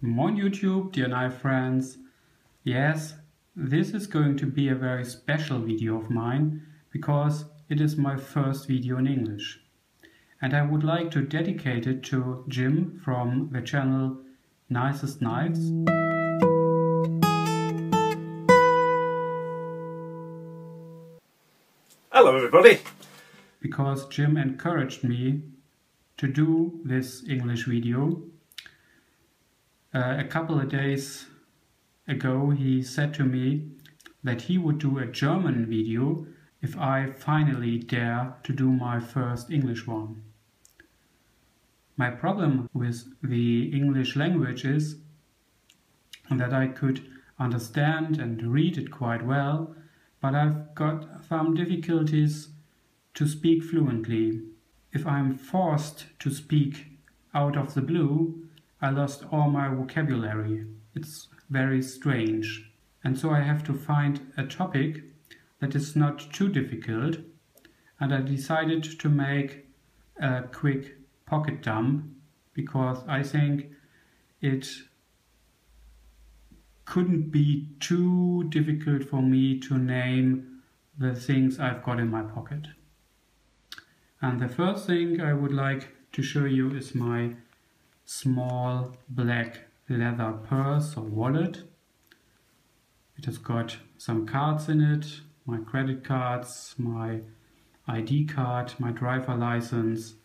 Moin YouTube, dear knife friends. Yes, this is going to be a very special video of mine because it is my first video in English. And I would like to dedicate it to Jim from the channel Nicest Knives. Hello everybody! Because Jim encouraged me to do this English video. A couple of days ago he said to me that he would do a German video if I finally dare to do my first English one. My problem with the English language is that I could understand and read it quite well, but I've got some difficulties to speak fluently. If I'm forced to speak out of the blue, I lost all my vocabulary. It's very strange. And so I have to find a topic that is not too difficult, and I decided to make a quick pocket dump because I think it couldn't be too difficult for me to name the things I've got in my pocket. And the first thing I would like to show you is my small black leather purse or wallet. It has got some cards in it, my credit cards, my ID card, my driver license,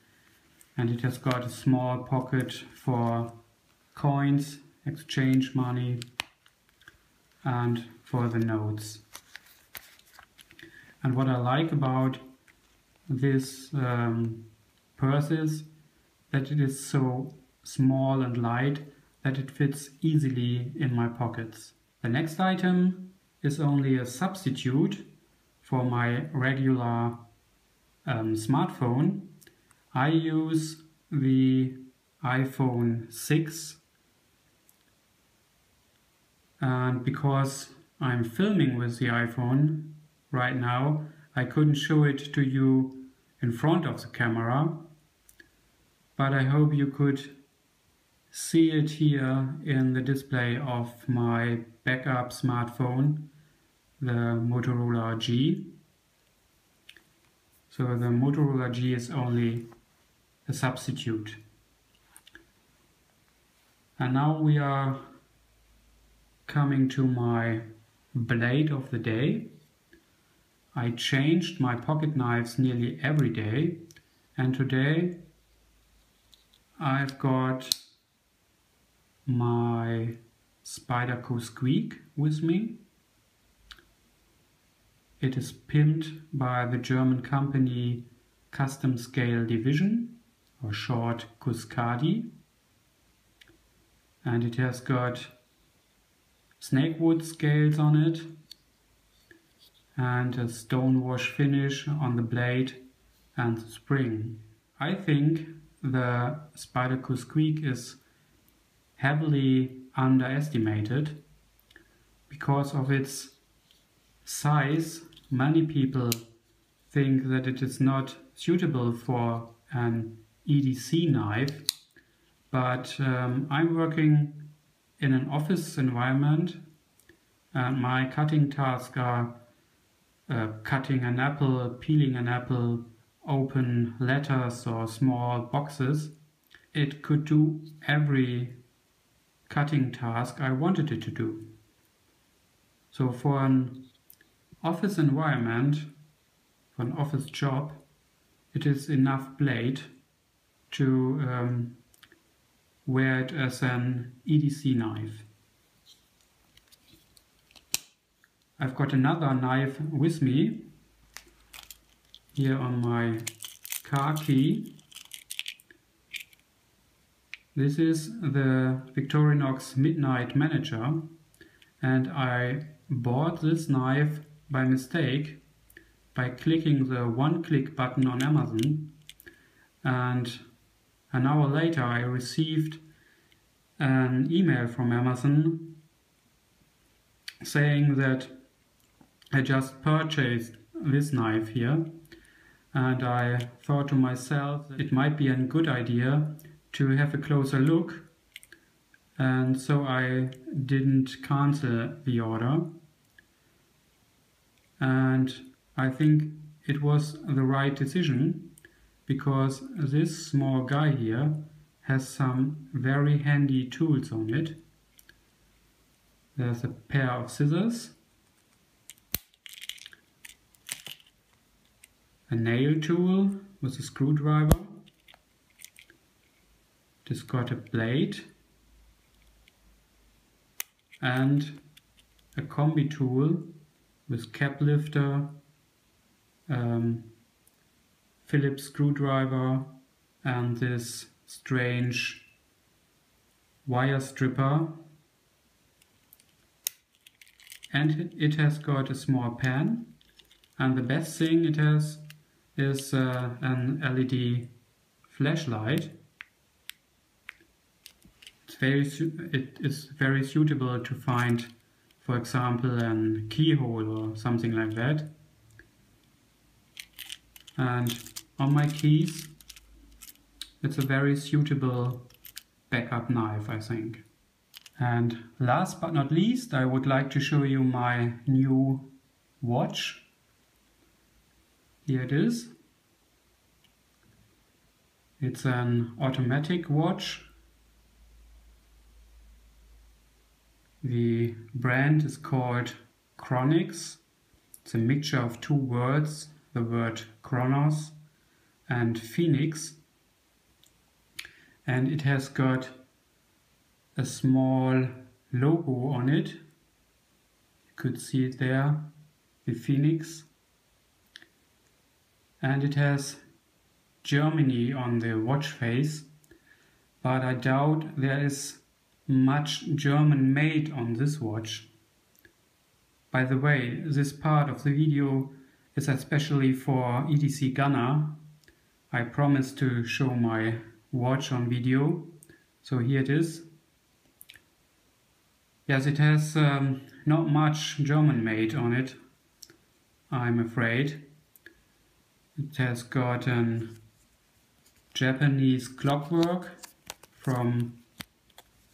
and it has got a small pocket for coins, exchange money, and for the notes. And what I like about this purse is that it is so small and light that it fits easily in my pockets. The next item is only a substitute for my regular smartphone. I use the iPhone 6, and because I'm filming with the iPhone right now, I couldn't show it to you in front of the camera, but I hope you could see it here in the display of my backup smartphone, the Motorola G. So the Motorola G is only a substitute. And now we are coming to my blade of the day. I changed my pocket knives nearly every day, and today I've got my Spyderco Squeak with me. It is pimped by the German company Custom Scale Division, or short Cuscadi, and it has got snakewood scales on it and a stone wash finish on the blade and the spring. I think the Spyderco Squeak is heavily underestimated because of its size. Many people think that it is not suitable for an EDC knife, but I'm working in an office environment and my cutting tasks are cutting an apple, peeling an apple, open letters or small boxes. It could do every cutting task I wanted it to do. So for an office environment, for an office job, it is enough blade to wear it as an EDC knife. I've got another knife with me here on my car key. This is the Victorinox Midnight Manager, and I bought this knife by mistake by clicking the one-click button on Amazon, and an hour later I received an email from Amazon saying that I just purchased this knife here, and I thought to myself that it might be a good idea to have a closer look and so I didn't cancel the order, and I think it was the right decision, because this small guy here has some very handy tools on it. There's a pair of scissors, a nail tool with a screwdriver, it's got a blade, and a combi tool with cap lifter, Phillips screwdriver, and this strange wire stripper. And it has got a small pan, and the best thing it has is an LED flashlight. It is very suitable to find, for example, a keyhole or something like that. And on my keys, it's a very suitable backup knife, I think. And last but not least, I would like to show you my new watch. Here it is. It's an automatic watch. The brand is called Chronix. It's a mixture of two words, the word Chronos and Phoenix. And it has got a small logo on it. You could see it there, the Phoenix. And it has Germany on the watch face, but I doubt there is much German made on this watch. By the way, this part of the video is especially for EDC Gunner. I promised to show my watch on video, so here it is. Yes, it has not much German made on it, I'm afraid. It has got a Japanese clockwork from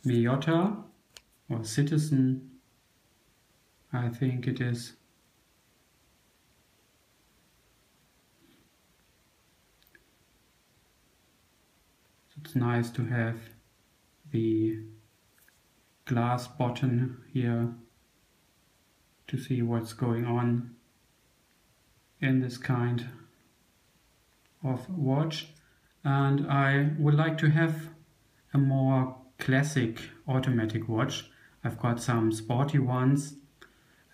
Miyota or Citizen, I think it is. It's nice to have the glass button here to see what's going on in this kind of watch. And I would like to have a more classic automatic watch. I've got some sporty ones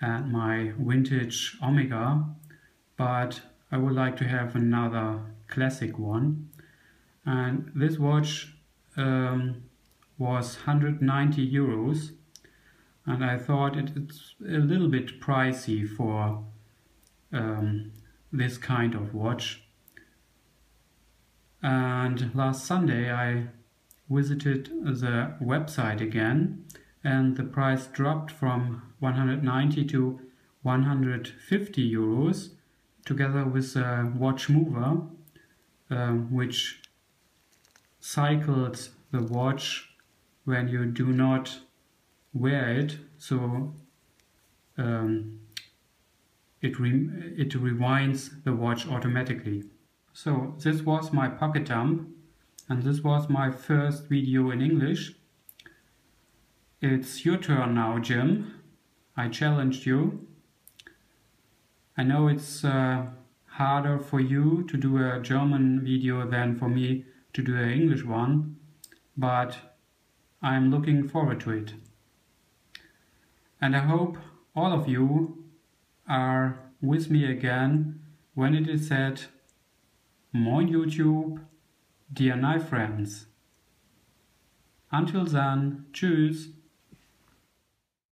and my vintage Omega, but I would like to have another classic one. And this watch was 190 euros, and I thought it's a little bit pricey for this kind of watch. And last Sunday I visited the website again, and the price dropped from 190 to 150 euros, together with a watch mover, which cycles the watch when you do not wear it, so it rewinds the watch automatically. So this was my pocket dump, and this was my first video in English. It's your turn now, Jim. I challenged you. I know it's harder for you to do a German video than for me to do an English one, but I'm looking forward to it. And I hope all of you are with me again when it is said, Moin YouTube, dear knife friends. Until then, tschüss.